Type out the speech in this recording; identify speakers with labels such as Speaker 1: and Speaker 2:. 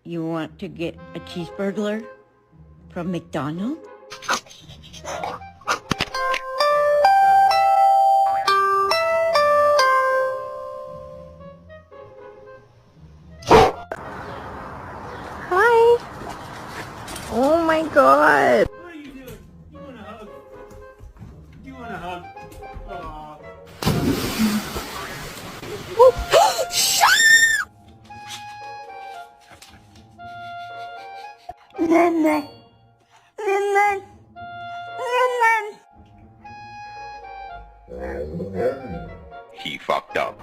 Speaker 1: You want to get a cheeseburger from McDonald's?
Speaker 2: Hi. Oh my god.
Speaker 3: What are you doing? You want a hug? You want a hug? Aw.
Speaker 2: Shut
Speaker 4: He fucked up.